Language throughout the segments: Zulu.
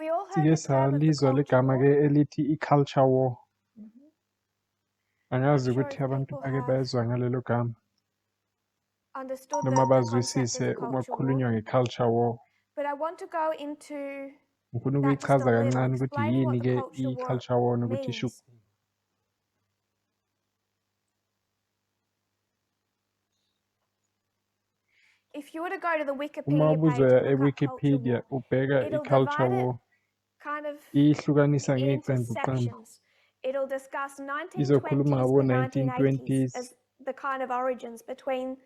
We all heard Sike the term of the salizwa culture ligama war. ke elithi i-culture war. Not Angazi sure ukuthi if abantu people bake have bayezwa ngalelo gama understood noma the concept as bazwisise a uma culture war. kukhulunywa nge-culture war. But I want to go into Ngifuna that just a ukuyichaza little, kancane ukuthi explaining what yini the ke culture war i-culture war nokuthi isho means. If you were to go to the uma Wikipedia page ubuzwa and look up culture e-Wikipedia war, ubheka it'll i-culture divide it war kind of ihlukanisa into ngeqembu sections. It'll discuss izokhuluma 1920s ngabo to 1980s 1920s as the kind of origins between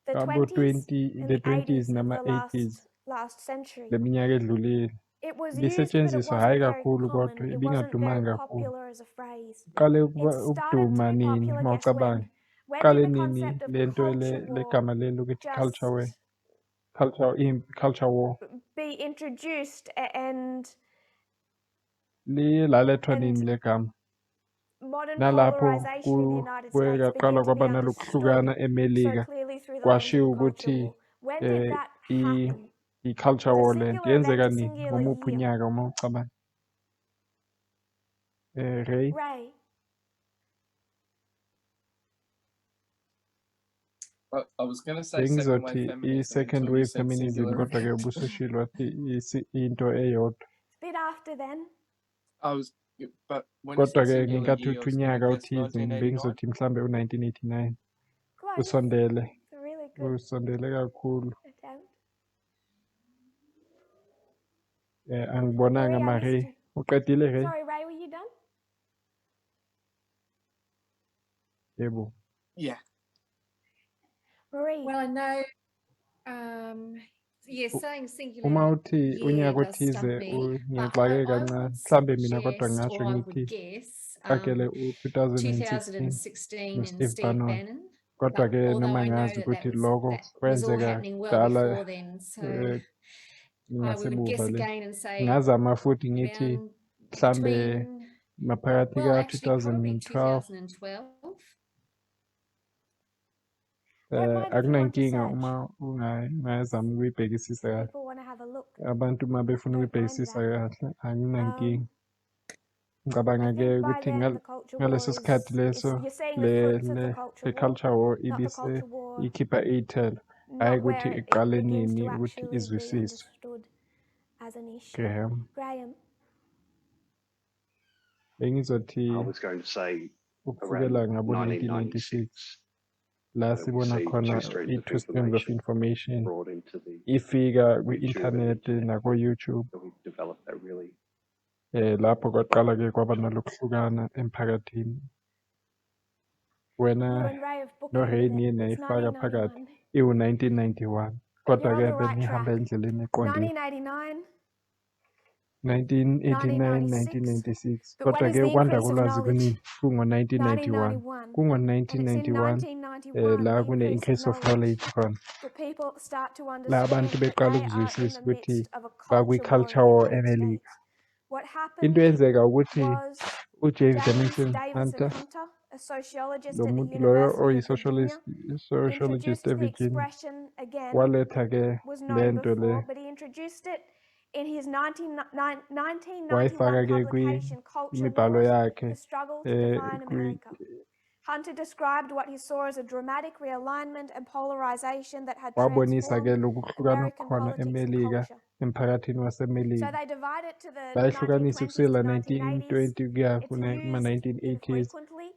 the abo 20s 20 and the the 20s 80s of nama the 80s last century. leminyaka edlulile It was used, but it ibisetshenziswa wasn't hayi very kakhulu common. kodwa It wasn't very ibingadumanga kakhulu popular as a phrase. uqale It started to ukuduma be nini popular, uma guess when? ucabanga When uqale did the nini concept of lento culture war legama lelo ukuthi culture war just culture war be introduced and lalethwa nini legama modern nalapho polarization in the United States kwaqala began to be kwaba understood nalokuhlukana so emelika clearly through the lens kwashiwo of the culture ukuthi war? When did that happen? i-culture Was a war lento singular event yenzeka a nini singular ngomuphi year? unyaka uma ucabanga Ray Ray, I was going to say second wave bengizothi feminism i-second until you wave said feminism singular kodwa-ke event. ubusushilo wathi into eyodwa it's a bit after then. But when you said kodwa-ke singular ngenkathi year, I uthi was going unyaka to guess othize 1989. bengizothi mhlambe u-1989 Close. usondele It's a really good usondele kakhulu attempt. angibonanga Marie, I mare missed you. uqedile Ray Sorry, Ray, were you done? yebo Yeah. Marie. Well, I know, saying singular uma uthi year unyaka does othize stump me, but ngiyaxake I kancane would mhlambe mina kodwa suggest, ngingasho or I ngithi would guess, fakele u-2016 2016 and no-Steve Steve Bannon Bannon. But kodwa-ke although noma I know ngazi that ukuthi that loko was all kwenzeka happening well kudala before then, so I would ngasemuva guess le again and say ngazama futhi ngithi around mhlambe between, maphakathi well, actually probably ka-2012 2012. Don't mind if you want to akunankinga search. uma ungazama ukuyibhekisisa kahle People want to have a look. abantu uma befuna Don't mind ukuyibhekisisa that. kahle anginankinga I ngicabanga-ke think by ukuthi then the culture war ngaleso sikhathi leso you're seeing the fruits of the culture war, le-culture war not the ibise culture war, ikhipha iy'thelo hhayi not ukuthi where it iqale begins nini to ukuthi actually be izwisiswe understood as an issue. Graham Graham, bengizothi I was going to say around ukusukela ngabo 1996, 1996 la we sibona see khona two streams of information information brought into the ifika YouTube and kwi-internet internet. nako-YouTube So we developed that really lapho kwaqala-ke kwaba nalokuhlukana emphakathini wena you and Ray have bookended no-Ray it. niye It's nayifaka phakathi 1991. iwu-1991 But you're on kodwa-ke the right benihamba track. endleleni eqondile 1989, 1989 1996. 1996 But when is kodwa-ke the ukwanda increase of kolwazi knowledge? kuningi kungo-1991 1991. kungo-1991 And it's in 1991 la the kune-increase of knowledge khona that people start to la understand abantu that beqala they are in ukuzwisisa the ukuthi midst of a culture war in bakwi-culture the war United emelika States. What into happened eyenzeka ukuthi was uJames James Davison Davison Hunter Hunter, a sociologist lo at the muntu loyo University of Virginia, sociologist introduced the eVirginia expression again. waletha-ke It was known lento le before, but he introduced it in his 1991 wayifaka-ke publication, Culture kwimibhalo Wars, yakhe The Struggle to Define America. Hunter described what he saw as a dramatic realignment and polarization that had wabonisa-ke transformed lokuhlukana American khona politics and emelika culture. emphakathini So wasemelika they divide it to the bayihlukanisa 1920s kusukela to 1980s. 1920 kuya It's used kuma-1980s infrequently,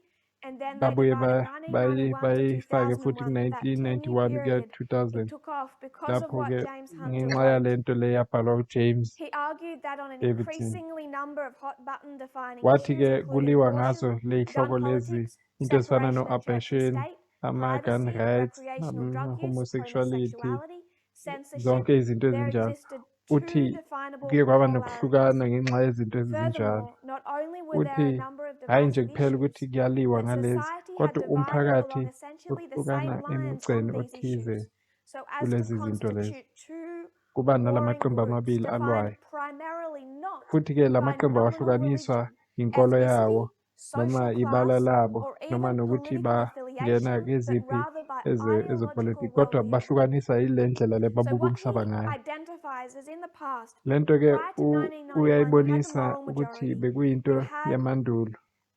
and then they babuye divided 1991 to bayifake 2000, futhi and that 10-year ku-1991 kuya period, 2000 it took off because of lapho-ke what James Hunter ngenxa wrote. yalento le yabhalwa uJames He argued that on an Davidson increasingly number of hot-button defining wathi-ke issues, including kuliwa abortion, ngazo gun ley'hloko lezi politics, into ezifana separation of church and no-abortion state, ama-gun privacy, rights recreational drug use, homosexuality homosexuality, censorship, zonke izinto there ezinjalo existed uthi two definable kuye kwaba polarities. nokuhlukana ngenxa yezinto ezinjalo Furthermore, not only were there uthi a number of hhayi nje divisive kuphela ukuthi issues, kuyaliwa but ngalezi society had kodwa divided umphakathi along essentially the uhlukana same lines emigceni on these othize issues, so as to kulezi zinto lezi constitute two kuba warring nalamaqembu groups amabili defined alwayo primarily not futhi-ke la by maqembu nominal awahlukaniswa religion, inkolo yawo ethnicity, noma social ibala class, labo or noma even nokuthi political bangena affiliation, but kiziphi rather by ezepolitiki kodwa bahlukanisa ile ndlela le So babuka what he umhlaba ngayo. identifies as in the past, Lento ke prior to 1991, you had the uyayibonisa moral ukuthi majority, bekuyinto you had yamandulo.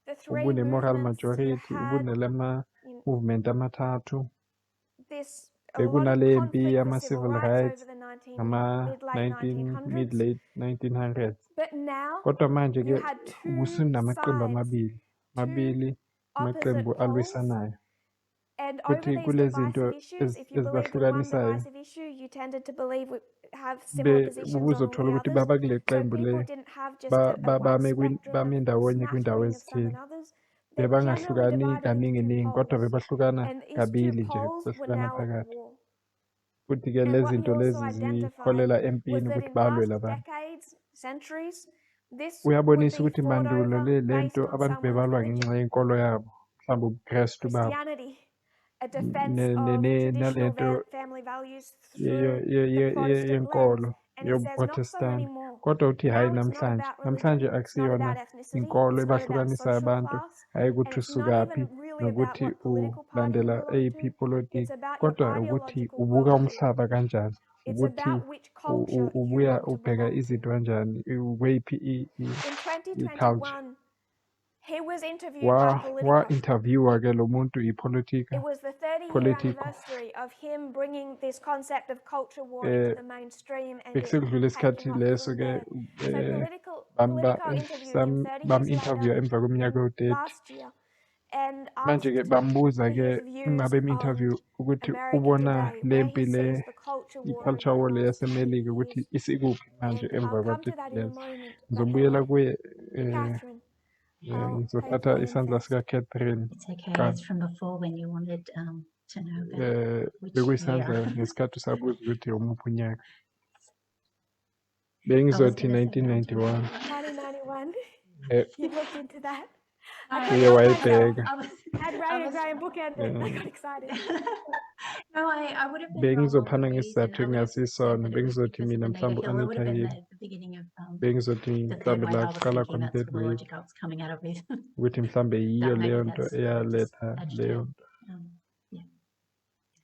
the three Ubune-moral movements, you majority, had ubunelama-movement amathathu. this a lot of Bekunalempi conflict for civil yama-civil rights rights over the ngama-19 mid-late 1900s. mid-late 1900s. But now Kodwa manje you ke had two kusunamaqembu sides, amabili amaqembu opposite poles, alwisanayo. and over Futhi these kulezinto divisive issues, if you believed in one ezibahlukanisayo divisive issue, you tended to believe we have similar positions on all uzothola the ukuthi others. baba kule So qembu people le didn't have just a wide bame spectrum of ndawonye smattering kwindawo of some ezithile. and others. They're generally Bebangahlukani divided into kaningi two kodwa poles, bebahlukana and these two kabili nje, poles were behlukana now at phakathi. war. Futhi ke And lezi what he zinto also lezi identified ziholela was empini that ukuthi in balwe past labantu. decades, centuries, this would Uyabonisa be ukuthi fought mandulo over lento based on abantu someone's bebalwa religion. ngenxa yenkolo yabo, mhlawumbe ubuKrestu babo. Christianity, a defense of traditional Nalento family values through the Protestant lens, yenkolo and he says not so yobuProtestani. anymore. Kodwa uthi hayi Now it's not namhlanje. about Namhlanje religion, it's not akusiyona about ethnicity, inkolo it's not about ebahlukanisa social abantu, class, hayi and ukuthi it's not usukaphi even really about nokuthi what political party you ulandela belong eyiphi to. ipolitiki, It's about your kodwa ukuthi ideological ubuka worldview. umhlaba kanjani, It's ukuthi about which culture you ubuya want to ubheka belong to. izinto kanjani, ukweyiphi In i-culture. 2021, he was interviewed by Politico. Wa-interviewer ke lo muntu It iPolitica. was the 30-year Politico. anniversary of him bringing this concept of culture war into the mainstream and it Bekusekudlula isikhathi taking off leso from ke there. So Politico interviewed him 30 years bam-interview later emva kweminyaka in ewu-30. last year and Manje ke asked bambuza ke his views uma on bem-interview ukuthi America ubona today, le where mpi he le sees the culture war over i-culture war the le last 20 yaseMelika ukuthi years. isikuphi manje And emva I'll come to kwa-30 that in a years. moment. But Ngizobuyela kuye Catherine, I'll pay ngizothatha for him isandla first. sika-Catherine. It's okay. It's from before when you wanted to know about which Bekuyisandla year. ngesikhathi sabuza ukuthi umuphi unyaka. I was Bengizothi gonna say 1991. 1991. Eh, You looked into that. No, I uye couldn't help myself. wayibheka. Had Ray and Graham bookended. I got excited. No, I would have been wrong on Bengizophana the reason. ngesizathu I would have said engasisona. that it was Bengizothi because of mina the mhlawumbe mega hill. It would have been u-Anita the beginning of bengizothi the third mhlawumbe wave. la I was kuqala thinking khona that's i-third where the wave, logic I was coming out of it. ukuthi mhlawumbe yiyo But leyo maybe nto that's just eyaletha adjective. leyo nto.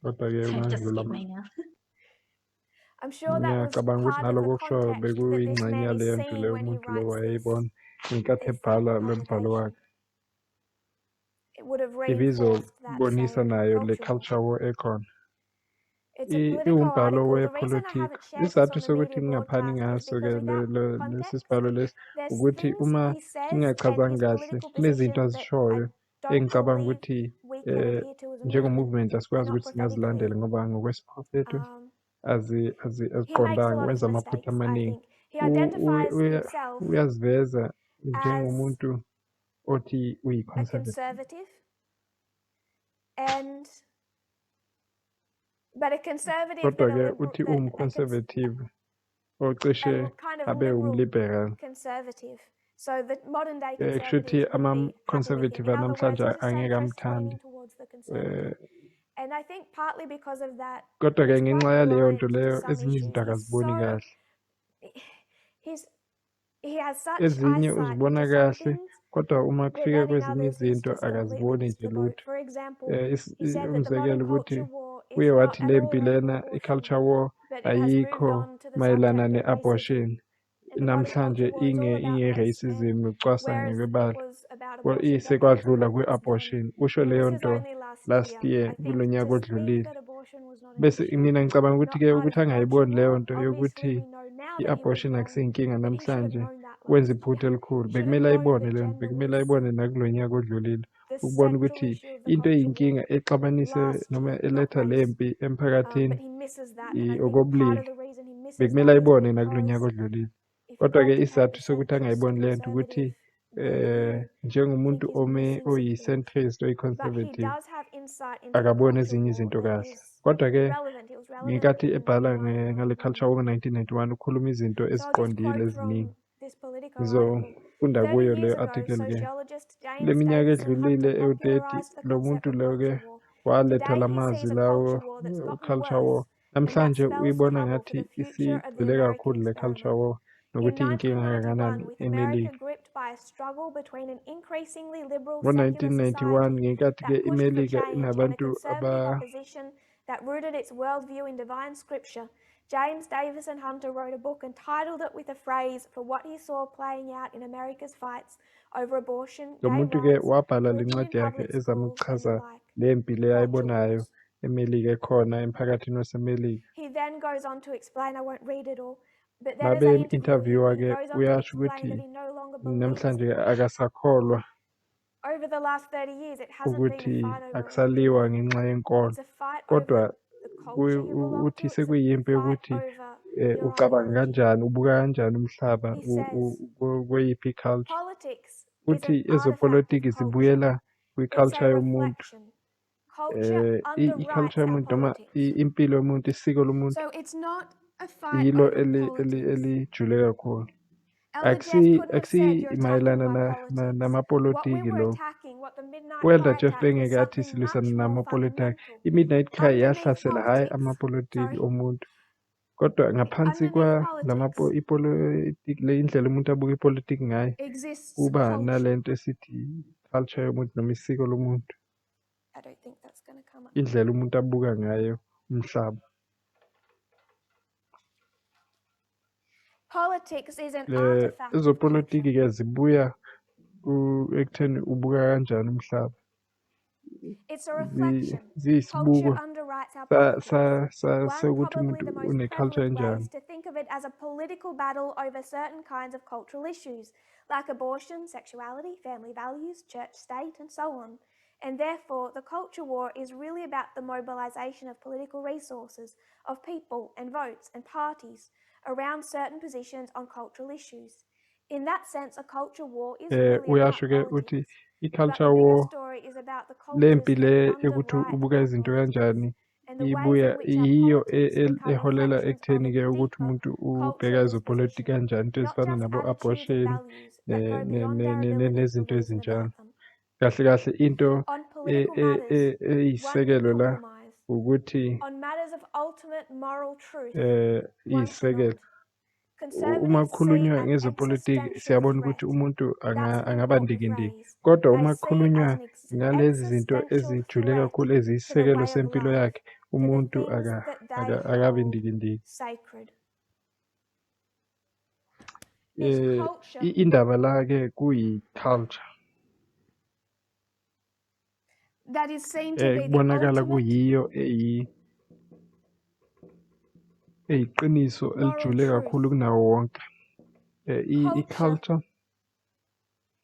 Kodwa-ke Just ungadlula skip me now. I'm sure that was ngiyacabanga ukuthi part of naloko the kushoyo context that this bekuyingxenye man is yaleyo nto seeing leyo when he umuntu lo writes this, wayeyibona ngenkathi this ebhala lo mbhalo publication. wakhe. It would have reinforced that Ibizobonisa same nayo le culture war. culture war ekhona. It's a Politico Iwumbhalo article. The reason I wepolitiki. haven't shared this Isizathu on the sokuthi media ngingaphani broadcast is ngaso-ke because without lesi context, sibhalo lesi there's ukuthi things uma he says and ngingachazanga his kahle political kunezinto position that I azishoyo don't engicabanga believe ukuthi we can adhere to as a movement. njengo-movement They're asikwazi not ukuthi singazilandela prophetically. ngoba ngokwesiprofethi He makes a aziqondanga, lot of wenza amaphutha mistakes, I amaningi. think. He identifies himself Uyaziveza as njengomuntu othi a uyi-conservative. conservative, but a conservative that Kodwa-ke uthi uwumconservative ocishe kind of abe liberal umliberal. conservative. So the modern day Kushuthi conservatives wouldn't be happy with him. ama-conservative In other words, anamhlanje he's a angeke centrist amthande. leaning towards the conservative. And I think partly because of that, Kodwa-ke he's ngenxa quite yaleyo blind nto to leyo some ezinye issues. izinto akaziboni kahle. He has such Ezinye eyesight uzibona into some kahle things, kodwa uma but kufika then in kwezinye others he's izinto just completely akaziboni missed nje the boat. lutho. For example, he said that the Umzekelo modern ukuthi culture war is uye not wathi at le all mpi over lena abortion, i-culture war but it has moved ayikho on to the mayelana subject of racism. ne-abortion. And the modern Namhlanje culture war is all about race, inge-racism nokucwasana whereas it kwebala. was about abortion decades Isekwadlula ago when it's done. kwe-abortion. Usho And leyo this is nto only last year I think kulo nyaka to think odlulile. that abortion was not an Bese issue, mina ngicabanga ukuthi not ke part ukuthi of the culture angayiboni leyo war. nto Obviously, yokuthi we know now that he was i-abortion wrong, akusinkinga but he should have namhlanje known that wenza last iphutha year. elikhulu. He should have Bekumele known ayibone that leyo nto, gender bekumele was ayibone nakulo nyaka odlulile. the Ukubona central ukuthi issue of the into culture war eyinkinga exabanise last noma year, not eletha le race. mpi But emphakathini he misses that, and I think part of okobulili. the reason he misses Bekumele that is ayibone nakulo nyaka because odlulile. if you Kodwa-ke go to isizathu take a sokuthi centrist angayiboni leyo nto ukuthi conservative view, njengomuntu I think he's missing some things. oyi-centrist But he oyi-conservative does have insight into the akaboni culture ezinye war izinto that kahle. is Kodwa-ke relevant. He was relevant ngenkathi in ebhala ngale 1991. culture war ngo-1991 ukhuluma izinto So I'll just eziqondile quote eziningi. from this Politico Ngizofunda 30 kuyo years leyo ago, article-ke. sociologist Le James minyaka Davison edlulile Hunter ewu-30 popularized the lo concept muntu of lo-ke culture war. waletha Today la he mazwi sees a lawo culture war that's gotten culture war. worse, and that Namhlanje spells uyibona trouble for ngathi the future of the isigxile American kakhulu le culture experiment. war In nokuthi inkinga 1991, kangakanani with America eMelika. gripped by by a struggle between an increasingly liberal ngo-1991 secular society ngenkathi ke that pushed for imelika change and a inabantu conservative opposition that rooted its worldview in divine scripture. James Davison Hunter wrote a book and titled it with a phrase for what he saw playing out in America's fights over abortion, lo gay muntu ke rights, wabhala le religion in ncwadi yakhe public schools, ezama and the ukuchaza like. le mpi le Culture ayibonayo wars. emelika ekhona emphakathini wasemelika. He then goes on to explain, I won't read it all, but then Uma as they interview be-interviewa him, he ke goes on to uyasho explain ukuthi that he no longer believes namhlanje akasakholwa over the last 30 years it hasn't been a ukuthi fight over akusaliwa religion. ngenxa yenkolo, It's a fight kodwa over the culture you belong uthi to. It's sekuyimpi a yokuthi fight over your ucabanga ideology. kanjani, ubuka kanjani umhlaba, He says, kweyiphi i-culture. politics is Uthi an artifact of ezopolitiki culture. zibuyela It's kwi-culture a yomuntu. reflection. Culture underwrites I-culture our yomuntu noma politics. impilo yomuntu, isiko lomuntu So it's not a fight yilo over politics. elijule kakhulu. Elder Jeff couldn't have said you're attacking Mayelana my politics. What we namapolitiki were lo. attacking, what the Midnight Welder Cry Jeff attacked was bengeke athi something silwisana much more namapolitiki. fundamental. I-Midnight Cry Underneath yahlasela hhayi politics, amapolitiki sorry, omuntu, kodwa ngaphansi underneath politics ipolitiki le indlela umuntu abuka ipolitiki ngayo exists kuba culture. nalento esithi culture yomuntu noma isiko lomuntu, I don't think that's going to come up. indlela umuntu abuka ngayo umhlaba. Politics is an artifact of culture. Ezopolitiki ke zibuya ekutheni ubuka kanjani umhlaba. It's a reflection. Culture Ziyisibuko underwrites our politics. One, sekuthi probably umuntu the most une-culture prevalent way enjani. is to think of it as a political battle over certain kinds of cultural issues, like abortion, sexuality, family values, church, state, and so on. And therefore, the culture war is really about the mobilization of political resources, of people and votes and parties around certain positions on cultural issues. In that sense, a culture war is really about Uyasho ke uthi politics. But i-culture the bigger war story is about the le cultures mpi le that yokuthi underwrite ubuka our izinto politics, kanjani and the ways ibuya in which our yiyo politics become eholela reflections of ekutheni a ke ukuthi deeper umuntu ubheka cultural ezopolitiki disposition, kanjani, into not ezifana just attitudes and nabo-abortion values that go beyond our ability to nezinto reason ezinjalo. about them. Kahle kahle into On political matters, one can eyisekelo la compromise. ukuthi On matters of ultimate moral truth, iyisekelo. Uma conservatives see kukhulunywa an ngezopolitiki existential siyabona threat. ukuthi umuntu That's an angaba important ndikindiki, phrase. kodwa They uma see it kukhulunywa as an ngalezi zinto existential ezijule threat kakhulu to the eziyisekelo way of sempilo life, yakhe, to the umuntu things that they akabi hold ndikindiki. sacred. This culture Indaba la-ke kuyi-culture. that is seen to be the Kubonakala ultimate kuyiyo eyiqiniso moral elijule truth. kakhulu kunawo wonke. Culture I-culture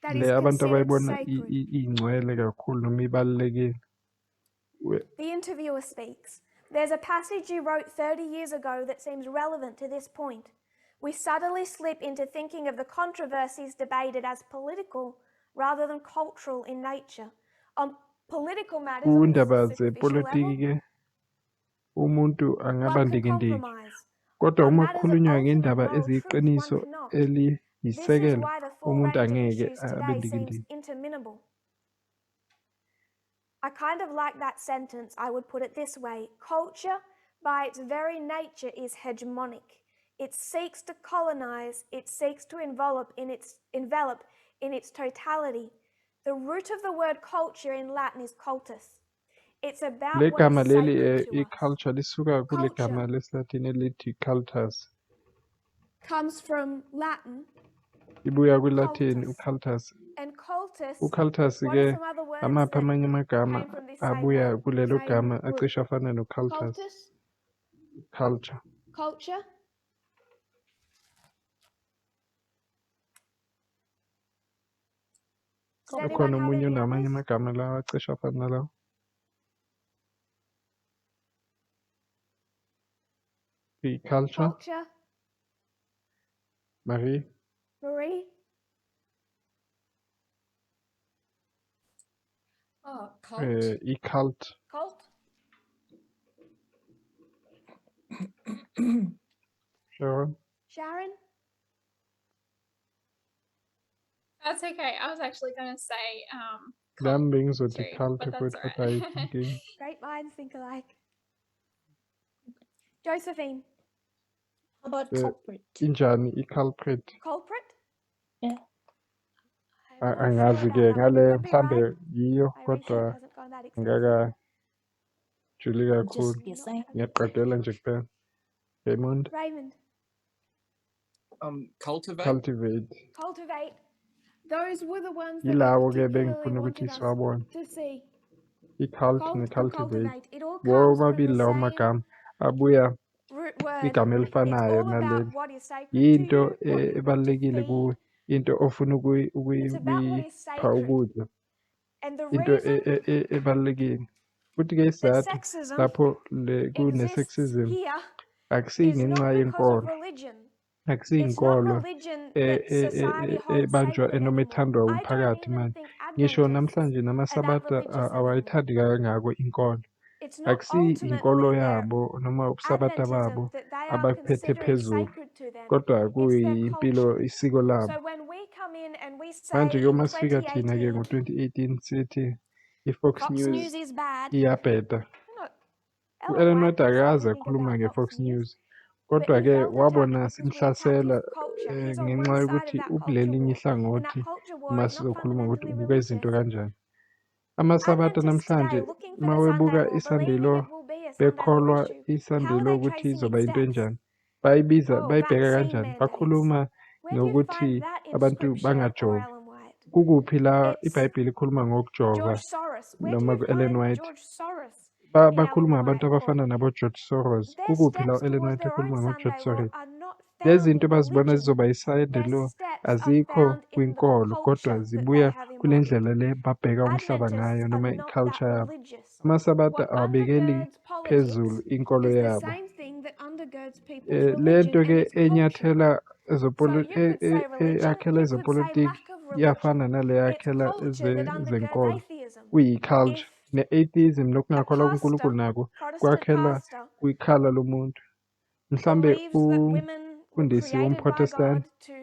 that le is abantu considered abayibona sacred. ingcwele kakhulu noma ibalulekile. The interviewer speaks. There's a passage you wrote 30 years ago that seems relevant to this point. We subtly slip into thinking of the controversies debated as political rather than cultural in nature. On political matters on a Kundaba superficial zepolitiki level, ke umuntu angaba one can ndikindiki, compromise. kodwa On uma matters of kukhulunywa ultimate ngendaba moral truth, one eziyiqiniso cannot. This is eliyisekelo, why the full umuntu range of angeke issues abe today seems ndikindiki. interminable. I kind of like that sentence. I would put it this way. Culture, by its very nature, is hegemonic. It seeks to colonize, it seeks to envelop in its totality. The root of the word culture in Latin is cultus. It's about Le what gama is leli sacred to us. i-culture lisuka kule Culture gama lesilatini elithi cultus. comes from Latin, Ibuya kwi-Latin cultus. cultus. And cultus, Cultus what are ke some other words amaphi that amanye amagama came from this same abuya word, kulelo same gama root? acishe afana no-cultus. Cultus, Culture. culture. Does anyone Ukhona have omunye any unamanye others? amagama lawa acishe afana nalawo. I-culture. Culture, Marie. Marie. Oh, cult. I-cult. Cult. Sharon. Sharon. That's okay. I was actually going to say Nami cult bengizothi too, cult but but that's what all are you right. thinking? Great minds think alike. Josephine. How about Uh, culprit? Injani i-culprit. Culprit. Yeah. not angazi sure ke about that one. ngale You could be mhlambe right. yiyo My kodwa research hasn't gone that extensive. ngakajuli Just kakhulu you're saying. ngiyaqedela nje kuphela. Raymond, Raymond, Cultivate. cultivate. cultivate. Those were the ones that we Yilawo ke particularly bengifuna ukuthi wanted us siwabone. to see. I-cult Cult and ne-cultivate. cultivate. It all comes from Womabili the lawo same magama abuya root word. igama It's elifanayo all about naleli. what is sacred to Yinto you, what you want to ebalulekile kuwe, feed. into ofuna It's about what is ukuyipha sacred. ukudla, And the into reason ebalulekile. Futhi-ke that isizathu sexism lapho exists kune-sexism here akusiyi is ngenxa not because of yenkolo, religion. akusiyi It's not inkolo religion that society holds ebanjwa sacred noma anymore. ethandwa I don't umphakathi even manje. think Ngisho Adventists namhlanje are that namasabata religious anymore. awayithandi kangako inkolo. It's not Akusiyi inkolo ultimately their yabo noma ubusabata babo Adventism that they are abaphethe considering phezulu, sacred to them. kodwa It's their kuyimpilo culture. isiko labo. So when we come in and we say Manje-ke in uma sifika thina-ke 2018, ngo-2018 sithi i-Fox Fox News News is bad, iyabheda. we're not Ellen U-Ellen White White can say akaze anything akhuluma about nge-Fox Fox News, News, but he kodwa-ke felt wabona attacked because we attacked simhlasela his culture. He's on ngenxa one side of yokuthi that culture ukulelinye war, and that ihlangothi culture war uma is not sizokhuluma ukuthi fundamentally ubuka izinto religious. kanjani. Amasabatha Adventists namhlanje today looking for uma the webuka Sunday law, isandilo believing it will be a Sunday law bekholwa issue. How are isandilo they ukuthi tracing izoba its into steps? enjani, Oh, bayibheka vaccine kanjani, mandates. bakhuluma Where do you ngokuthi find that in abantu Scripture or bangajovi. Ellen White? Kukuphi la It's iBhayibheli ikhuluma ngokujova George Soros. Where do noma you ku-Ellen find White? George Soros in Ellen Bakhuluma ngabantu White? Or abafana nabo-George Soros. their Kukuphi la steps u-Ellen towards White their own ekhuluma ngo-George Sunday law Soros? are not Lezi found zinto in bazibona religion. zizoba isayende Their lo steps are azikho found in the kwinkolo, kodwa culture that zibuya they have kule embodied. ndlela le babheka umhlaba ngayo Adventists noma are not that i-culture yabo. religious. Amasabatha What awabekeli undergirds phezulu politics inkolo is the yabo. same thing that undergirds people's Le religion, nto and ke it's culture. enyathela So you could say religion, eyakhela you could say ezepolitiki lack of religion. iyafana nale It's yakhela culture that undergirds ezenkolo. atheism. Kuyi-culture. If Ne-atheism a nokungakholwa kuNkulunkulu pastor, nako Protestant kwakhelwa pastor, kwikhala lomuntu. Mhlambe believes that women were umfundisi created by womProtestant God to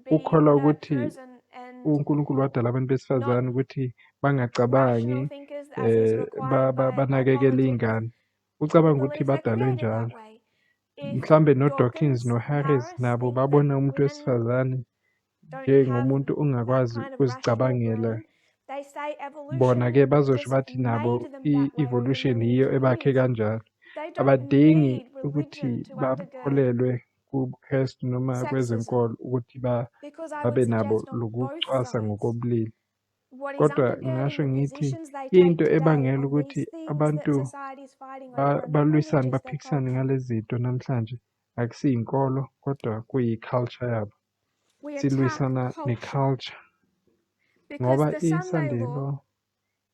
be ukholwa ukuthi nurturers and uNkulunkulu wadala abantu besifazane not ukuthi bangacabangi, rational thinkers as is required by banakekele politics, iy'ngane. he Ucabanga ukuthi believes they're badalwe created that njalo. way. If Mhlambe no-Dawkins Dawkins, no-Harris Harris nabo think babona that umuntu women wesifazane don't have njengomuntu that ongakwazi kind of rational ukuzicabangela. brain, they say Bona-ke evolution bazosho just bathi nabo made them that way over i-evolution millions yiyo of ebakhe years. kanjalo. They don't Abadingi need ukuthi religion to undergird, bakholelwe kuKristu noma sexism. kwezenkolo ukuthi Because I babe would nabo suggest on both lokucwasa sides, ngokobulili. what is Kodwa undergirding ngingasho the ngithi positions they take into today ebangela on ukuthi these things that abantu society is fighting over are not balwisane religious, they're baphikisane culture. ngalezi zinto namhlanje akusiyi inkolo kodwa kuyi-culture yabo. We attack Silwisana culture ne-culture because ngoba the Sunday isandilo law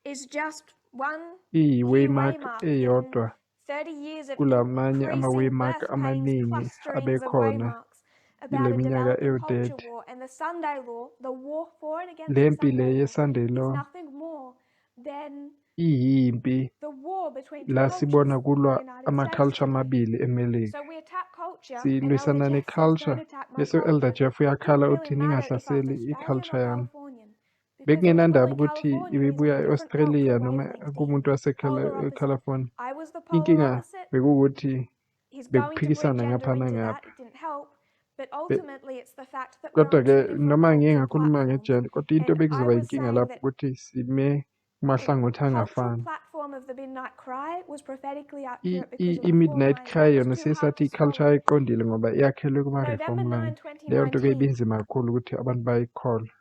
is just one iyi-waymark waymark eyodwa in 30 years of kulamanye increasing ama-waymark birth pains, amaningi clusterings of abekhona waymarks kule about a minyaka developing culture ewu-30. war. And the Sunday law, the war for and against Le the mpi le Sunday law, is yesandilo nothing more than iyimpi the war between two la cultures sibona in kulwa the United States ama-culture today. amabili emelika. So we attack culture, and Silwisana Elder Jeff says, don't ne-culture attack my bese u-Elder culture. Jeff It uyakhala didn't uthi really matter if I was ningahlaseli Australian or i-culture yami. Californian, because Bekungenandaba everyone in ukuthi California is ibibuya on a different cult e-Australia for the way noma things stand. kumuntu Polar opposite. wase-California. I was the polar Inkinga opposite. bekuwukuthi He's going to bekuphikisana breed ngapha gender into nangapha. that. It didn't help. But ultimately, it's the fact that we're on Kodwa-ke two different noma ngike culture ngakhuluma platforms. ngejele kodwa into And I bekuzoba was inkinga saying lapho that ukuthi sime kumahlangothi cultural angafani. platform of the Midnight Cry was prophetically accurate because of the I-Midnight four Cry lines, yona but it's too hard siyesathi to i-culture swallow. ayiqondile ngoba iyakhelwe kuma-reform November 9, line. Leyo nto-ke 2019. ibinzima kakhulu ukuthi abantu bayikholwe.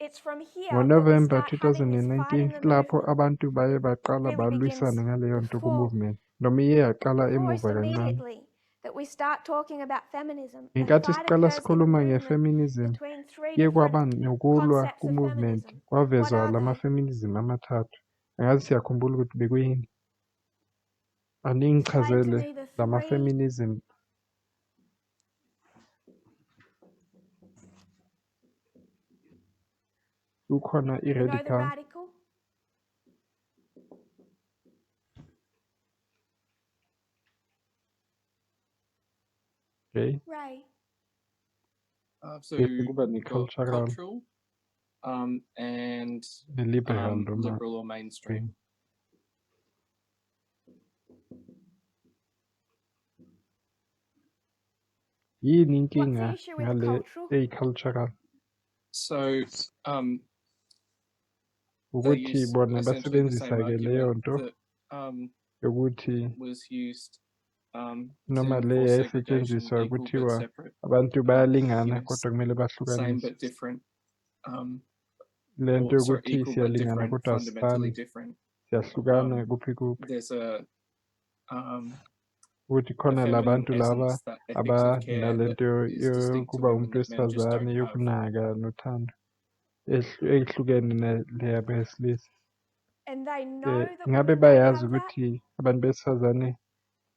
It's from here that we NgoNovember start having this fight in 2019 the lapho movement. abantu baye baqala Really balwisana begins ngaleyo nto before, ku-movement noma iye yaqala almost emuva kancane. immediately, that we start talking about feminism. The Ngenkathi fight siqala occurs in the sikhuluma movement nge-feminism between three kuye kwaba different nokulwa concepts of ku-movement feminism. What kwavezwa are they? lama-feminism amathathu. Angazi siyakhumbula ukuthi bekuyini. Explain to Aningichazele me the three. lama-feminism. Kukhona You know the i-radical, radical? okay? Ray. So Bese kuba you've got ne-cultural cultural, and ne-liberal noma liberal or mainstream. yini What's inkinga the issue with the ngale cultural? eyi-cultural? So ukuthi use bona essentially the same basebenzisa-ke leyo argument nto that yokuthi was used noma to le enforce segregation, yayisetshenziswa equal but kuthiwa separate, abantu you bayalingana know, kodwa kumele same bahlukaniswe. but different, Le nto or sorry, yokuthi equal but siyalingana different, kodwa fundamentally asifani, different. siyahlukana kuphi kuphi. There's a Ukuthi khona feminine labantu laba essence, that ethics of care that abanalento is distinct to yokuba women umuntu that men just wesifazane, don't have. yokunaka nothando ehlukene naleyabo besilisa. And they know that Ngabe women don't bayazi have that ukuthi abantu besifazane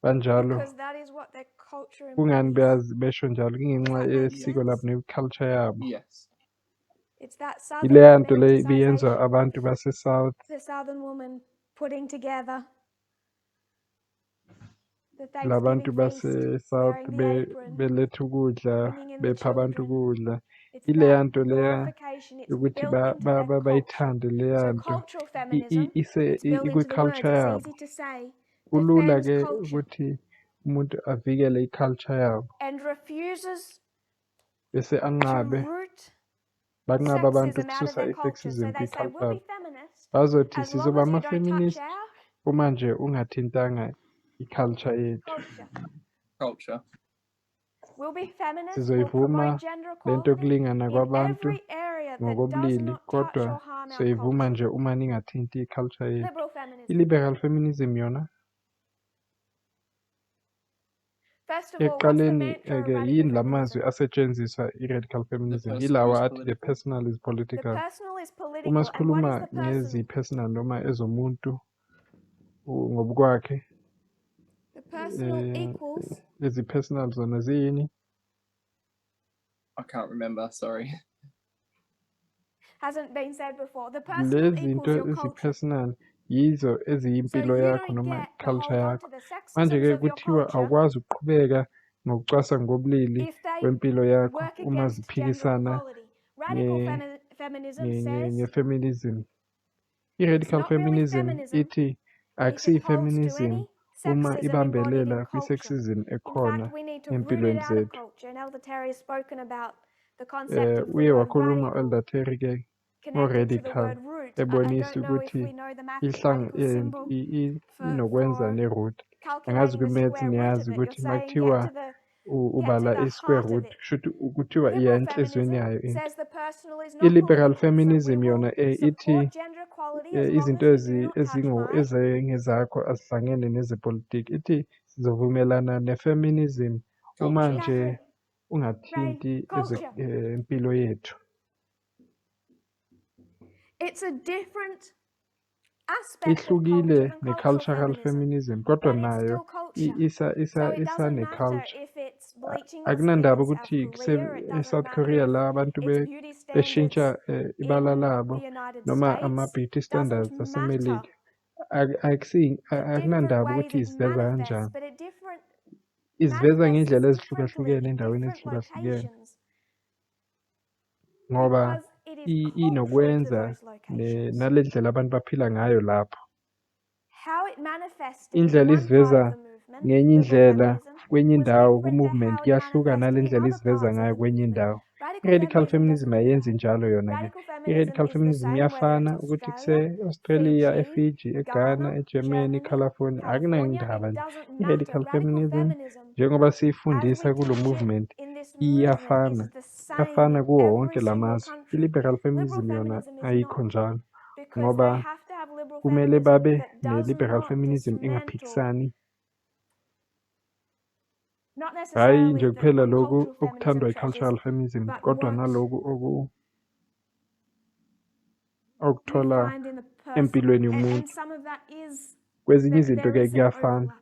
banjalo? because that is what their culture Kungani embodies. beyazi besho njalo? Kungenxa Does that make yesiko sense? labo ne-culture yabo. Yes. It's that southern Ileya nto le romanticization ibiyenza of abantu base-South the southern woman putting together the labantu Thanksgiving feast, base-South wearing the apron, beletha ukudla, bringing in the bepha abantu children. ukudla. It's Ileya that nto leya glorification. It's yokuthi built into their culture. bayithande leya So nto cultural feminism, it's built into the words. ikwi-culture It's yabo. easy to say. Kulula Defends ke culture ukuthi umuntu avikele i-culture yabo and refuses bese to anqabe, root banqabe abantu sexism out of ukususa their culture. i-sexism So they say, kwi-culture we'll be yabo. feminist Bazothi as sizoba long as you don't touch ama-feminist our uma nje ungathintanga i-culture yethu. Culture. We'll be feminist, we'll Sizoyivuma promote gender le nto equality yokulingana in kwabantu every area that does ngokobulili, not touch kodwa or harm our siyoyivuma culture. nje uma ningathinti i-culture yethu. Liberal feminism. I-liberal feminism yona First of all, what's the ekuqaleni mantra of yini radical la mazwi feminism? asetshenziswa i-radical feminism? personal Yilawa is athi the political. personal is The political. personal is Uma political. And what is sikhuluma the personal? ngezi-personal noma ezomuntu ngobukwakhe, The personal equals ezi-personal zona ziyini? I can't remember, sorry. hasn't been said before. The personal Lezi equals zinto your culture. ezi-personal yizo So eziyimpilo you yakho don't noma get to i-culture hold on to yakho. the Manje-ke sexisms of your kuthiwa culture awukwazi ukuqhubeka ngokucwasa ngobulili if they kwempilo yakho work uma against gender ziphikisana equality. Radical feminism says nge-feminism. it's I-radical not really feminism feminism ithi if it holds to akusiyi-feminism any uma sexism embodied ibambelela in culture. kwi-sexism In ekhona fact, we need to root it empilweni out of zethu. culture. And Elder Terry has spoken about the concept of the Uye word wakhuluma radical u-Elder-Terry-ke connected to the ngo-radical word root. I ebonisa don't know if ukuthi we know the mathematical symbol inokwenza for ne-root. Angazi calculating the kwi-maths square root niyazi of it. You're ukuthi saying makuthiwa get to the ubala i-square heart of root it. kusho kuthiwa iya Liberal enhlizweni feminism yayo into. says the personal is not I-liberal political, so we feminism will yona ithi support gender equality as long izinto as you do not touch mine. ezingezakho azihlangene nezepolitiki. Ithi sizovumelana ne-feminism uma Culture. nje Catherine, ungathinti culture. impilo yethu. It's a different aspect of culture Ihlukile than cultural ne-cultural feminism, feminism kodwa but it's nayo still culture. So it doesn't matter ne-culture. if it's bleaching the Akunandaba skin in South ukuthi Korea, it doesn't e-South matter Korea if la abantu it's beauty beshintsha standards ibala in labo the United noma States, ama-beauty doesn't standards matter. asemelika. The different Akunandaba ways ukuthi it iziveza manifests, kanjani. but it different Iziveza manifests ngendlela differently ezihlukahlukene in endaweni different ezihlukahlukene locations ngoba because it is cultural to inokwenza those locations. nale ndlela abantu baphila ngayo lapho. How it manifested in Indlela one part iziveza of the movement, ngenye liberal indlela feminism, kwenye was indawo different to ku-movement how it kuyahluka nale manifested in ndlela other iziveza parts of ngayo the kwenye movement. indawo. Radical I-radical feminism feminism doesn't do ayenzi that. njalo yona-ke. Radical feminism I-radical is the feminism same whether iyafana it's ukuthi Australia, kuse-Australia, Fiji, eFiji, eGhana, Ghana, eGermany, Germany, California, California. akunandaba It nje. doesn't matter. I-radical Radical feminism feminism, njengoba as siyifundisa we kulo teach it movement in this movement, iyafana. is the same Iyafana in kuwo wonke every la single mazwe. country. I-liberal Liberal feminism yona feminism is ayikho not, njalo because they ngoba have to have liberal kumele feminism babe that does ne-liberal not feminism dismantle, engaphikisani. not Hhayi necessarily nje kuphela what lokhu cultural feminism okuthandwa treasures, i-cultural feminism but kodwa what naloku you okuthola find in the empilweni personal. And yomuntu. some of that is, Kwezinye there izinto-ke is some kuyafana overlap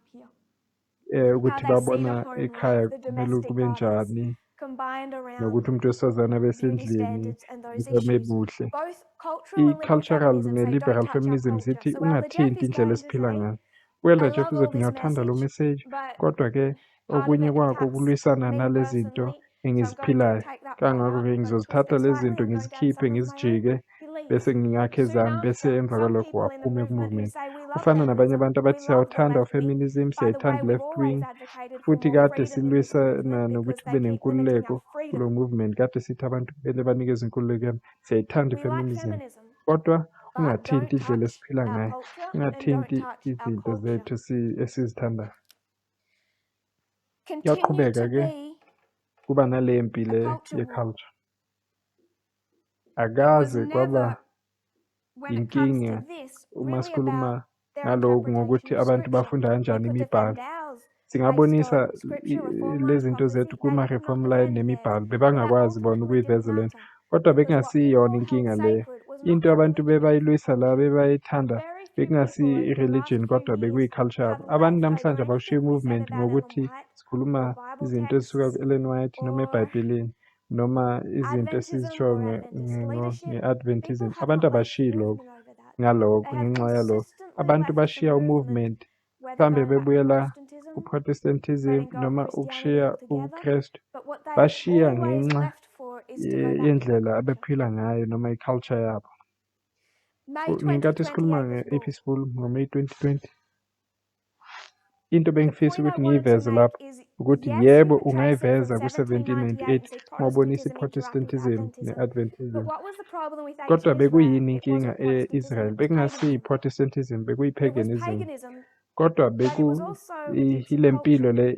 here. How ukuthi they see the babona home ekhaya life, the kumele domestic kube bodies, njani combined around nokuthi umuntu wesifazane abe beauty sendlini standards and those ame issues. buhle. Both cultural and liberal I-cultural feminism say don't ne-liberal touch our feminism culture. zithi So Elder Jeff ungathinti is indlela going to esiphila say, ngayo. I U-Elder Jeff love all uzothi this ngiyawuthanda lo message, message but kodwa-ke part of okunye it kwakho impacts kulwisana me nale zinto personally. So I'm going to engiziphilayo. take that part Kangakho-ke out. I'm going to ngizozithatha twist it lezi slightly. zinto I'm going to add ngizikhiphe some of my own. ngizijike He leaves. bese ngingakhe Soon ezami bese after, emva some kwalokho people in the waphume movement who ku-movement. say we love Kufana nabanye feminism, abantu we abathi love the siyawuthanda left wing. feminism, By the way, siyayithanda we've left wing. always advocated for Futhi more kade freedom in this silwisa movement nokuthi because kube they keep limiting nenkululeko our freedom. kulo movement. Kade sithi abantu kumele banikeze inkululeko. Siyayithanda We like i-feminism. feminism, Kodwa ingathinti don't indlela touch esiphila our ngayo, culture and don't ingathinti touch our izinto culture. zethu esizithandayo. Continue Kuyaqhubeka to ke be kuba nale mpi a le culture war. ye-culture. It was Akaze kwaba never, when it comes to inkinga this, uma really sikhuluma about their ngalokhu interpretation ngokuthi of abantu scripture. bafunda We kanjani could imibhalo. defend ours based Singabonisa on scripture, reform lezi life, zinto prophecy. zethu They could kuma-reform not line defend theirs. nemibhalo But that bebangakwazi bona ultimately didn't ukuyiveza lento, matter. kodwa Because what bekungasiyona people inkinga held leyo. sacred was not Into their abantu religion. bebayilwisa la bebayithanda Very few bekungasi people over the last i-religion few kodwa years bekuyi-culture have yabo. Abantu left namhlanje over abawushiya anything we said movement about Ellen ngokuthi White sikhuluma or Bible izinto ezisuka texts ku-Ellen White noma or eBhayibhelini noma izinto Adventism esizishoyo or Adventist leadership. nge-Adventism. People have Abantu not left abashiyi lokho movement over that. ngalokho They have ngenxa yalokho. consistently Abantu left the bashiya movement, u-movement whether mhlambe going back to bebuyela Protestantism, ku-Protestantism letting go of noma Christianity ukushiya altogether. ubuKrestu. But what they've Bashiya always ngenxa left for is to go back to their yendlela culture. abephila ngayo noma i-culture yabo. May Ngenkathi sikhuluma 2028 was born. nge-Episcopal ngo-May 2020, into The bengifisa point I ukuthi wanted to ngiyiveze make lapho is, ukuthi yes, yebo you could trace it from ungayiveza 1798 and ku-1798 say ngawubonisa Protestantism interacted with i-Protestantism Adventism. But ne-Adventism. what was the problem with ancient Kodwa Israel? bekuyini It inkinga wasn't Protestantism, e-Israel? it was Bekungasi paganism. i-Protestantism, It was bekuyi-paganism. paganism, Kodwa but it was also Egyptian ile mpilo culture. le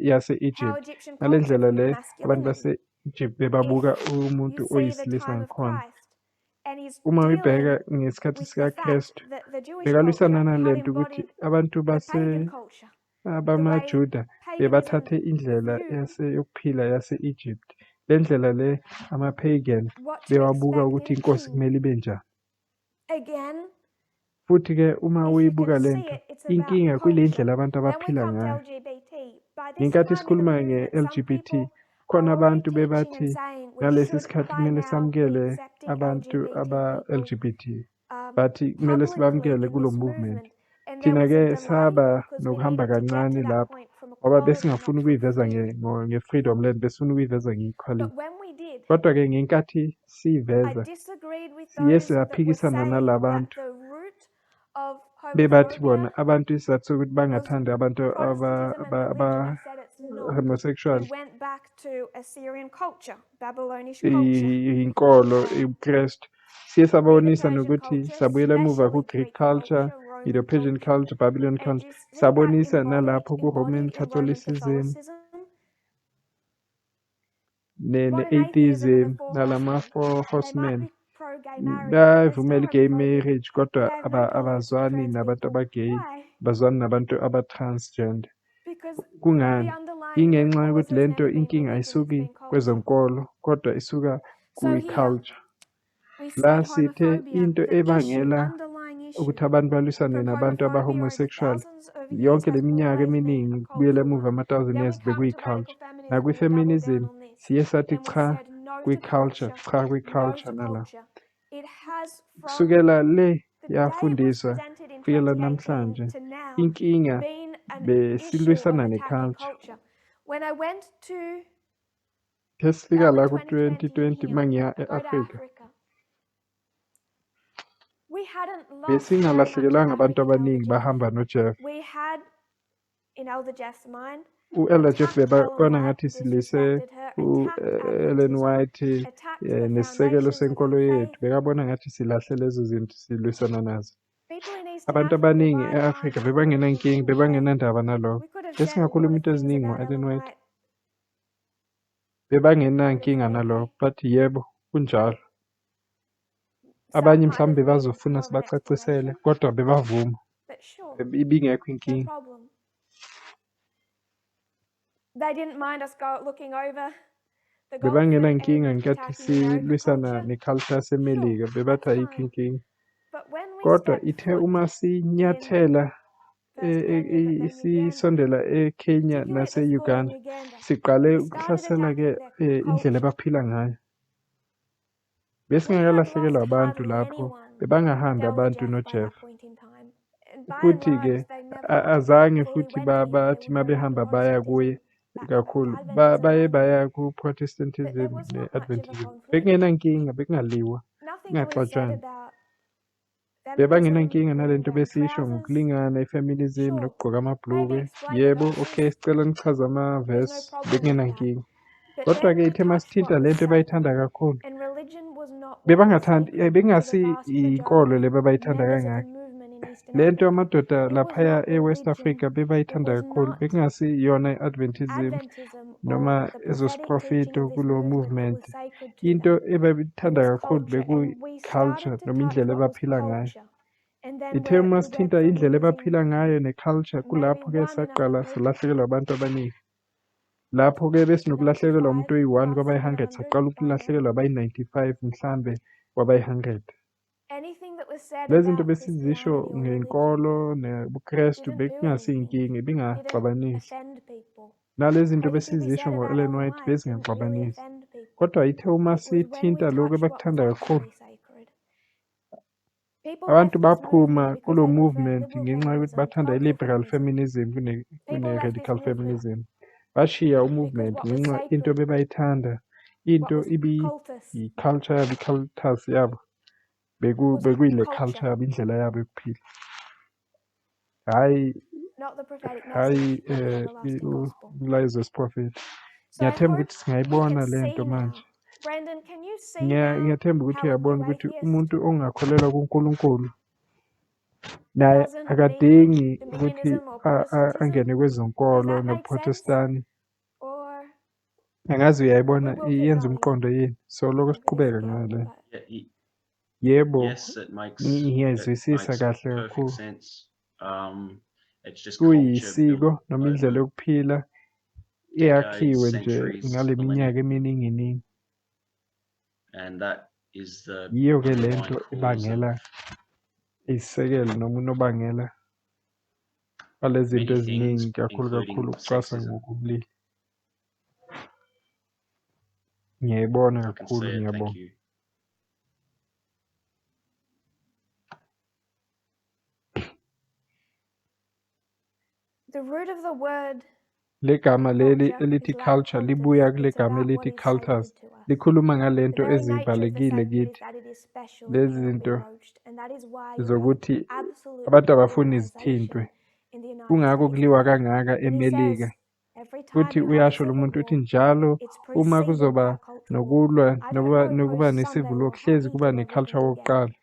How yase-Egypt. Egyptian Ngale culture ndlela viewed le abantu masculinity. base-Egypt bebabuka If umuntu you see the oyisilisa time of ngakhona. Christ and he's Uma uyibheka dealing ngesikhathi with the fact sikaKrestu that the Jewish bekalwisana culture nale had nto ukuthi embodied abantu the pagan culture, the way abamaJuda paganism bebathathe indlela viewed yokuphila yase-Egypt. Le ndlela le ama-pagan what to bewabuka expect ukuthi in a inkosi king. kumele ibe njani. Again, Futhi-ke uma if you uyibuka can le see nto, it, it's about inkinga kule culture. ndlela abantu Then we abaphila come to ngayo. LGBT. By this Ngenkathi time in the sikhuluma movement, some nge-LGBT, people khona are already abantu teaching bebathi and saying we ngalesi should sikhathi by kumele now be samukele accepting abantu LGBT people aba-LGBT. Bathi kumele publicly sibamukele in kulo this movement. movement. And there was a Thina-ke delay saba because we nokuhamba needed to get to kancane that lapho point from ngoba equality, besingafuni not from ukuyiveza freedom. nge-freedom land, besifuna ukuyiveza But nge-equality. when we did, Kodwa-ke ngenkathi I siyiveza disagreed with siye those that were siyaphikisana saying nala that bantu the root of bebathi homophobia bona abantu isizathu sokuthi was bangathandi abantu Protestantism and religion. I said it's not. homosexual We went back to Assyrian culture, Babylonish culture. inkolo ubuKrestu. Siye sabonisa Medo-Persian nokuthi culture, sabuyela emuva especially ku-Greek Greek culture, culture, Roman Medo-Persian culture, culture, Babylon and culture. you see that Sabonisa nalapho embodied ku-Roman in Roman Catholicism Catholicism, ne-atheism monotheism, and the four nalama horsemen. four They might horsemen be pro-gay marriage, but bayavumela they still i-gay have phobia. marriage kodwa They have no tolerance for abazwani trans nabantu people. aba-gay, Why? abazwani nabantu aba-transgender. Because the Kungani? underlying root Ingenxa cause yokuthi has le nto never been inkinga religion, it's ayisuki been culture. kwezonkolo kodwa isuka So here, kwi-culture. we La said sithe homophobia, into the issue, ebangela underlying issue ukuthi abantu balwisane from nabantu homophobia over aba-homosexual thousands of years yonke le has minyaka always been eminingi a kubuyela culture emuva war. ama-thousand Then we years come to radical bekuyi-culture. feminism, we double Nakwi-feminism down on this. siye sathi Then we cha said no to kwi-culture, culture, cha no kwi-culture to nala. culture. It has from Kusukela le the day it was yafundiswa presented in kufikela 2018 namhlanje to now inkinga been an issue of besilwisana attacking ne-culture. culture. When I went to Ke sifika la Early 2020 ku-2020 here, mangiya go to e-Afrika Africa. We hadn't lost very much besingalahlekelanga abantu African Elder abaningi Jeff. bahamba no-Jeff. We had, in Elder Jeff's mind, U-Elder Jeff attacked Ellen bebabona White, ngathi silise disrespected her, attacked u-Ellen Adventism, White attacked the nesisekelo foundations of senkolo our yethu. faith. Bekabona ngathi silahle lezo zinto silwisana nazo. People in Eastern Abantu Africa, abaningi by and large, e-Afrika thought we bebangenankinga, didn't care. bebangenandaba nalokho. We could have said a lot Besingakhuluma of into things eziningi about ngo-Ellen Ellen White. White, Bebangenankinga but it's nalokho, okay. bathi yebo kunjalo. Some Abanye might have mhlawumbe needed bazofuna more of an sibacacisele explanation, kodwa bebavuma. but sure, Ibingekho no inkinga. problem. They didn't mind us looking over the Gulf Bebangenankinga and ngenkathi attacking American silwisana culture. ne-culture yaseMelika, Sure, bebathi that's ayikho fine. inkinga. But when we Kodwa step ithe foot uma in sinyathela first Kenya, but then Uganda, sisondela eKenya particularly at the school in nase-Uganda Uganda, siqale we started ukuhlasela-ke attacking their indlela culture. abaphila ngayo. We had Besingakalahlekelwa lost abantu hardly lapho, anyone bebangahambi to Elder abantu Jeff by noJeff. that point in time. And by and Futhi-ke large, they never azange fully futhi went anywhere. bathi We know about mabehamba baya kuye Protestantism, kakhulu, Adventism baye only. baya But there ku-Protestantism was not much of a ne-Adventism. conflict. Bekungenankinga, bekungaliwa, Nothing really said kungaxatshwanga. about feminism, Bebangenankinga women nalento wearing besiyisho trousers. ngokulingana, i-feminism Sure, nokugqoka I amabhulukwe. explained Yebo, the okay, verses. sicela nichaze There's no ama-verse. problem with that. Bekungenankinga. But Kodwa-ke then we ithe touched masithinta what was lento sacred, bayithanda kakhulu. and religion was not not what we bebangathandi think to the bengasi vast inkolo majority, lebayithanda members of the kangaka. movement in Eastern Le nto Africa. amadoda It was laphaya not e-West religion. Africa It bebayithanda was kakhulu not bekungasi yona i-Adventism Adventism noma or the prophetic ezosiprofito teaching of this kulo movement that movement. was sacred to Into them. It ebabithanda was kakhulu culture, and we beku-culture started to noma touch indlela what was ebaphila ngayo. culture. And then Ithe uma we went sithinta from indlela losing ebaphila ngayo ne-culture maybe kulapho-ke 1 in saqala 100 silahlekelwa abantu abaningi. Lapho-ke besinokulahlekelwa umuntu oyi-1 plus kwabayi-100 700 saqala by now. ukulahlekelwa abayi-95 mhlambe kwabayi-100. Anything that was said Lezi zinto about besizisho Christianity or religion ngenkolo nebuKrestu didn't do bekungasi anything. inkingi Didn't bengaxabanisi. offend people. Nalezi zinto Anything we besizisho said about ngo-Ellen Ellen White White didn't really bezingaxabanisi. offend people. Kodwa ithe uma It was when we sithinta lokhu touched what was abakuthanda kakhulu, actually sacred. People abantu left this baphuma movement because kulo they preferred movement liberal ngenxa yokuthi feminism, bathanda cultural i-liberal feminism. feminism People left this kune-radical movement feminism. Bashiya because u-movement what was ngenxa into sacred, bebayithanda, what into was cultus, i-culture yabo, i-cultus yabo was bekuyile culture culture, yabo, indlela yabo yokuphila. Hhayi not the prophetic hhayi message of the everlasting gospel. umlayezo wesiphrofethi. So I Ngiyathemba hope ukuthi we singayibona can le see nto now. manje. Brendan, can you see now Ngiyathemba ukuthi how a uyabona new ukuthi atheist umuntu ongakholelwa kuNkulunkulu naye doesn't akadingi mean ukuthi Dominionism or Protestantism? angene Does kwezonkolo that make sense? nobuprotestani. Or Angazi uyayibona we will keep yenza going? umqondo yini. So lokho Maybe this siqhubeka will ngayo help, le. but Yebo, yes, it makes ngiyayizwisisa kahle perfect kakhulu. sense. It's just culture Kuyisiko built noma indlela over yokuphila decades, eyakhiwe nje centuries, ngale minyaka millennia, eminingi. and that is the Yiyo ke le underlying nto cause ibangela of isisekelo noma unobangela walezi zinto many eziningi things, kakhulu including ukucwasa sexism. ngokubulili. Ngiyayibona I can kakhulu, see it. Thank ngiyabonga. you. the root of the word Le gama leli culture elithi is Latin culture cultus. libuya kule It's gama about what elithi is sacred cultus. to us. Likhuluma ngale The nto very nature of the ezivalekile sacred is kithi. that it is special and Lezi cannot be zinto broached, and that is why you have zokuthi absolute abantu abafuni decriminalization zithintwe. in the United Kungako States kuliwa today. kangaka And he eMelika. says every time Futhi you have a uyasho lo civil muntu uthi war, njalo it's uma preceded by kuzoba a cultural war. nokulwa I don't know nokuba post ne-civil Sunday war law how kuhlezi kuba into ne-culture everything war began, kuqala.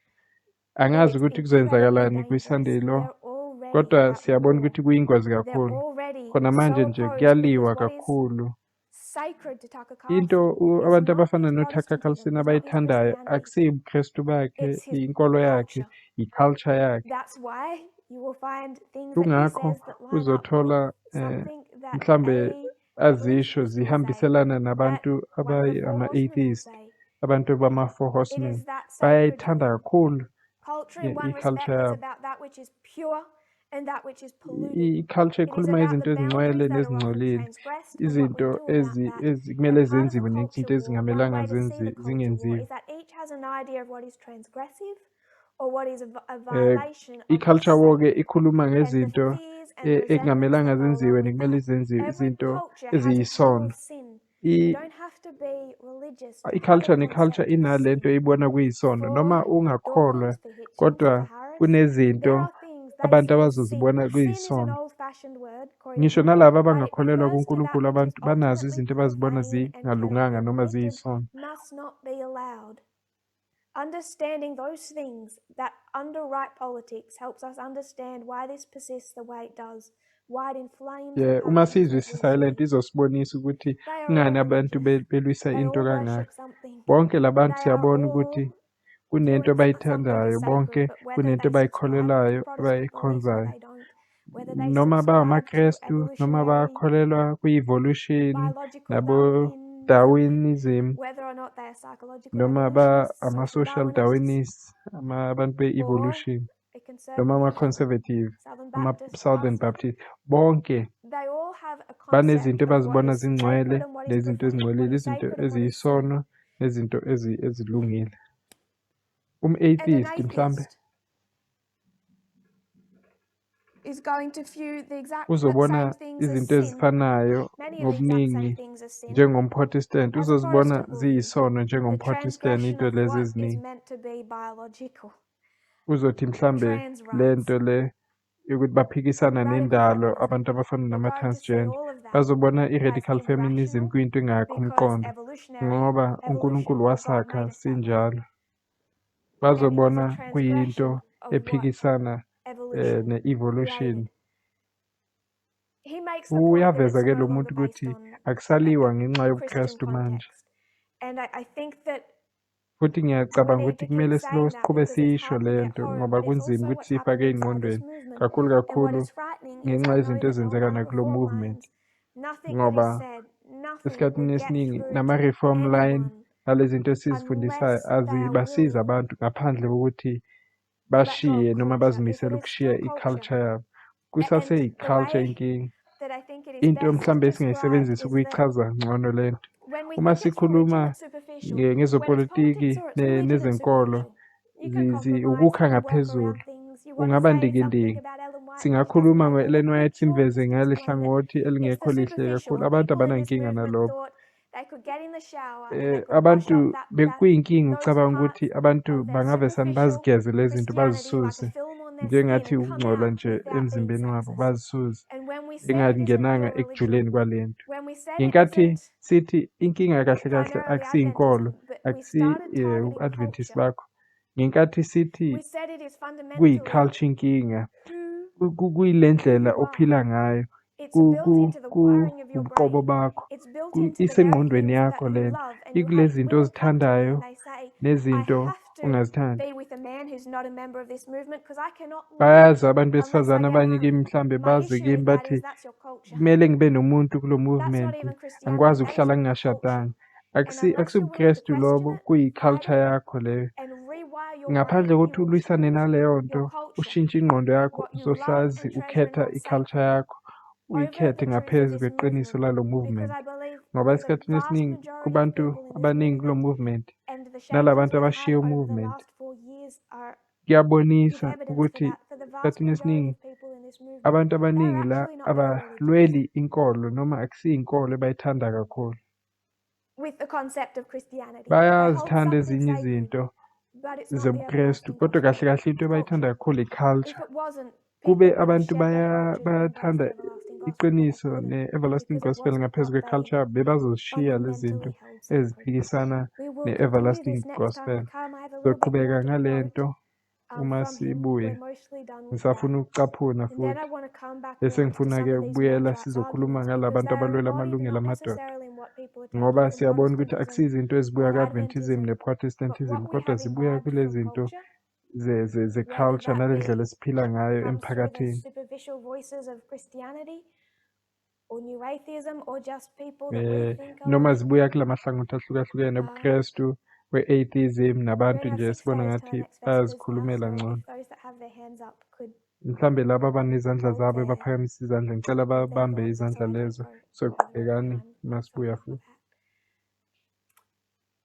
but Angazi it's ukuthi incredibly kuzenzakalani dangerous. kwi-Sunday law, They're already kodwa at siyabona war. ukuthi kuyingozi They're kakhulu. already Khona manje so nje opposed kuyaliwa because what is kakhulu. sacred to Tucker Into Carlson is abantu not abafana his noTucker Protestantism, Carlson is not his abayithandayo Christianity, akusiyo ubuKrestu bakhe, it's his inkolo yakhe, culture. i-culture yakhe. That's why you will find things that he Kungakho says that line up uzothola with something that mhlambe azisho evolutionists will say, zihambiselana that nabantu one of the four horsemen will ama-atheist, say. abantu bama-four It horsemen. is that sacred to Bayayithanda them. kakhulu Culture in one i-culture respect is yabo. about that which is pure and that which is polluted. I-culture It is ikhuluma about izinto the boundaries ezingcwele that are often nezingcolile, transgressed and what we izinto do about that. kumele And part of a zenziwe culture nezinto war, one ezingamelanga way to see the culture war zingenziwe. is that each has an idea of what is transgressive or what is a violation of the I-culture war-ke sacred. ikhuluma And the ngezinto fears and resentments ekungamelanga that go zenziwe along with nekumele that. zenziwe, Every izinto culture has a view eziyisono. of sin. You don't have to be religious to have a I-culture ne-culture concept of inalento sin. eyibona kuyisono For noma ungakholwa, Dawkins, for Hitchens, kodwa for Harris, kunezinto there are things they abantu see as abazozibona sin. Sin is an kuyisono. old-fashioned word, according Ngisho to them, nalabo but it abangakholelwa refers to that kuNkulunkulu, which is abantu banazo ultimately izinto abazibona profane and cannot zingalunganga be noma permitted, ziyisono. must not be allowed. Understanding those things that under right politics helps us understand why this persists the way it does, why it inflames the Uma passions that we siyizwisisa le nto see. izosibonisa ukuthi They are kungani all abantu religious. belwisa They into all kangaka. worship something. Bonke labantu They are siyabona all ukuthi kunento doing something abayithandayo, is bonke sacred, but whether kunento they subscribe to abayikholelwayo, Protestant beliefs or abayikhonzayo. they don't, whether they Noma subscribe to bangamaKrestu noma evolutionary bakholelwa kwi-evolution biological nabo Darwinism, Darwinism whether or not they are psychological noma evolutionists or ama-social Darwinists, Darwinists, abantu or be-evolution a noma conservative ama-conservative, Southern Baptist ama-Southern pastor. Baptist, bonke They all have a banezinto concept of what abazibona is zingcwele sacred and what is nezinto profane, what ezingcolile, is izinto sacred and what is sin. eziyisono nezinto ezilungile. And an Um-atheist mhlambe atheist is going to view the exact uzobona same things as izinto sin, ezifanayo many of the exact ngobuningi same things as sin, njengomprotestant, as a uzozibona Protestant will view. ziyisono The njengomprotestant transgression into of lezi what is eziningi. meant to be biological, Uzothi mhlambe trans le rights, nto le yokuthi baphikisana radical nendalo feminism. abantu abafana They're going to see nama-transgender, all of that bazobona as i-radical feminism irrational kuyinto engakho because umqondo evolutionary ngoba uNkulunkulu God wasakha made us that way. sinjalo. bazobona transgression kuyinto of what ephikisana evolution ne-evolution. created. He makes the point that Uyaveza it's ke no lo longer muntu based ukuthi on akusaliwa ngenxa Christian yobuKristu manje. context. And I think that Futhi we ngiyacabanga need ukuthi to kumele keep saying that siqhube because it's siyisho hard to get lento home, ngoba but it's kunzima also ukuthi what's siyifake happening inside this ey'ngqondweni movement. kakhulu And what kakhulu is frightening is ngenxa I know yezinto that no ezenzeka matter nakulo reform movement. lines, nothing that Ngoba is said, nothing esikhathini will get esiningi through to nama-reform line anyone nalezi zinto esizifundisayo unless they are azibasiza willing abantu ngaphandle kokuthi to let go bashiye of noma culture, because bazimisele it is ukushiya still culture. i-culture yabo. And Kusase-i-culture the way inkinga. that I think it is Into best mhlambe described esingayisebenzisa is that ukuyichaza ngcono lento. when we Uma think it's religion, sikhuluma it's superficial. When it's ngezopolitiki politics or it's religion, it's nezenkolo, superficial. You can compromise, ukukha you can work ngaphezulu, around things. You want to ungaba say something ndikindiki. about Ellen White, which doesn't Singakhuluma make ngo-Ellen Ellen White White, sure, simveze let's ngale explain it. hlangothi It's the elingekho lihle superficial. kakhulu. Abantu People in this abanankinga movement nalokho. thought they could get in the shower and they could wash Abantu off bekuyinkinga those ucabanga parts ukuthi abantu of their bangavesane superficial bazigeze lezi zinto Christianity like bazisuse a film on their skin njengathi and come ukungcola out nje without being emzimbeni wabo sexist. bazisuse And when we said it isn't engangenanga real religion, ekujuleni kwalento. when we said it Ngenkathi isn't sithi inkinga kahle kahle primarily akusiyinkolo, Adventism, but we started targeting u-Adventist culture. bakho. Ngenkathi sithi We said it is fundamentally kuyi-culture inkinga, who kuyile ndlela you are. ophila ngayo, It's built into the wiring of your ubuqobo brain. bakho, It's built into the very isengqondweni things yakho that you lento. love and you Ikule hate. zinto Women come to me ozithandayo and they say, I nezinto have to ungazithandi. be with a man who's not a member of this movement because I cannot Bayazi live abantu unless I besifazane get abanye kimi married. mhlambe My baze issue kimi with that bathi is that's your culture. kumele ngibe nomuntu kulo That's not movement, even Christianity. angikwazi That is ukuhlala your culture. ngingashadanga. And unless you're willing to AkusibuKristu question lobo, it, fight kuyi-culture it, yakho leyo. and rewire your Ngaphandle brain, kokuthi you will ulwisane choose naleyo your nto, culture, ushintshe ingqondo yakho, what you love uzohlazi and treasure and ukhetha hold i-culture sacred, yakho, over uyikhethe the truth of ngaphezu this kweqiniso movement. lalo Because movement. I believe Ngoba the esikhathini vast esiningi majority of kubantu people in this abaningi kulo movement movement and the changes nalabantu we've had abashiye over the movement last 4 years is kuyabonisa evidence for ukuthi that. For the vast esikhathini majority esiningi of people in this movement, abantu they're abaningi la actually not very religious. abalweli inkolo noma akusiyinkolo ebayithanda kakhulu. With the concept of Christianity. They hold Bayazithanda something ezinye sacred, izinto but it's not the zobuKristu, everlasting kodwa gospel. kahle kahle into abayithanda Culture. kakhulu i-culture. If it wasn't, Kube people would have abantu shed their cultures and embraced bayathanda the everlasting gospel, but they iqiniso couldn't ne-everlasting because it gospel wasn't ngaphezu what they kwe-culture yabo, bebazozishiya lezi zinto fundamentally held sacred. eziphikisana We will continue ne-everlasting this next time gospel. I come. I have a little bit Soqhubeka more to ngale quote nto uma from him. sibuye. We're mostly done with that. Ngisafuna ukucaphuna And then I futhi. want to come back Bese around to ngifuna-ke some of these ukubuyela men's rights sizokhuluma arguments because ngalabantu they are abalwela embodied amalungelo not amadoda. necessarily in what people are Ngoba taking from siyabona ukuthi Protestantism akusiyizinto ezibuya or ku-Adventism Adventism, but ne-Protestantism, what we kodwa have zibuya imbibed kule from zinto culture, whether ze-culture that nale ndlela be esiphila ngayo comes through the emphakathini. superficial voices of Christianity or New Atheism or just people that we think are Noma like. zibuya kula mahlangothi ahlukahlukene ubuKristu, we-atheism, nabantu We have nje 6 esibona days ngathi till our next Vespers now, bayazikhulumela so ngcono. if those that have their hands up could Mhlambe laba abanezandla hold zabo their baphakamisa izandla, ngicela hold their babambe thoughts, izandla so I don't lezo. go over Soqhubekani time uma sibuya something like futhi. that.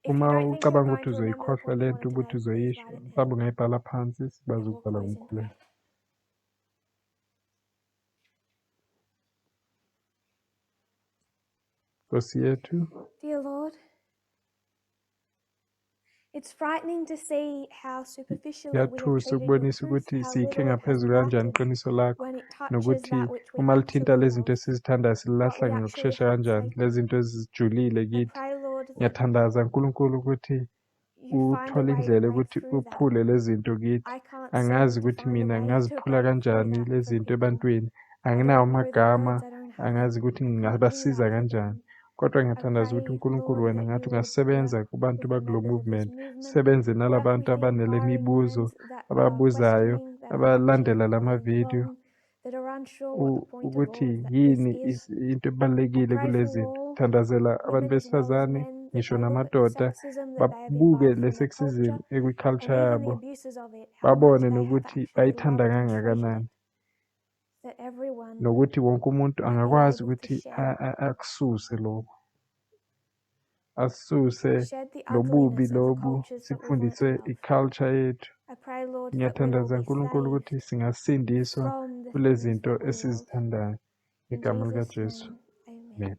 If you Uma don't think you're ucabanga going ukuthi to remember the uzoyikhohlwa point you lento wanted to ukuthi make, please uzoyisho, write it mhlawumbe down ungayibhala phansi sibaze and we'll ukubhala close in ngomkhuleko. prayer. Nkosi yethu, Dear Lord, it's frightening to see how superficially we have kuyathusa treated your ukubonisa truth, ukuthi how siyikhe little it has ngaphezulu kanjani mattered iqiniso lakho, when it touches nokuthi that which we uma lithinta actually lezi zinto love, esizithandayo what sililahla we actually ngokushesha hold kanjani, sacred. lezi zinto ezijulile I kithi. pray, Lord, that Ngiyathandaza uNkulunkulu ukuthi you find a uthole way to indlela break yokuthi through that. uphule lezi zinto kithi. I can't Angazi seem to ukuthi find a mina way to ngaziphula break through kanjani that lezi for zinto people. ebantwini. I Anginawo don't know the amagama, words, I don't have angazi them. ukuthi I can't do ngingabasiza that for kanjani. them. Kodwa I ngiyathandaza ukuthi pray, uNkulunkulu Lord, wena that ngathi you would ungasebenza work kubantu with the bakulo members of this movement, movement, sebenze work nalabantu with abanele inquiring mibuzo, minds that are ababuzayo, questioning, that are abalandela actually lama following video, along, that are unsure what the point of ukuthi all of this yini is. into I ebalulekile pray kule for zinto. all Thandazela abantu women as well as besifazane, men, that ngisho they look at the namadoda, sexism that they have babuke imbibed le from their sexism culture and ekwi-culture even the yabo, abuses of it, how much babone they have nokuthi actually bayithanda loved and treasured kangakanani. it, that everyone Nokuthi wonke umuntu might be angakwazi able to ukuthi shed akususe lokho, asuse the lobubi ugliness of the lobu, cultures that we've learned sifundise to love. i-culture yethu. I pray, Lord, that we will Ngiyathandaza be uNkulunkulu saved ukuthi singasindiswa from the kule things zinto that we love. esizithandayo. In Ngegama Jesus' likaJesu. name, amen. Amen.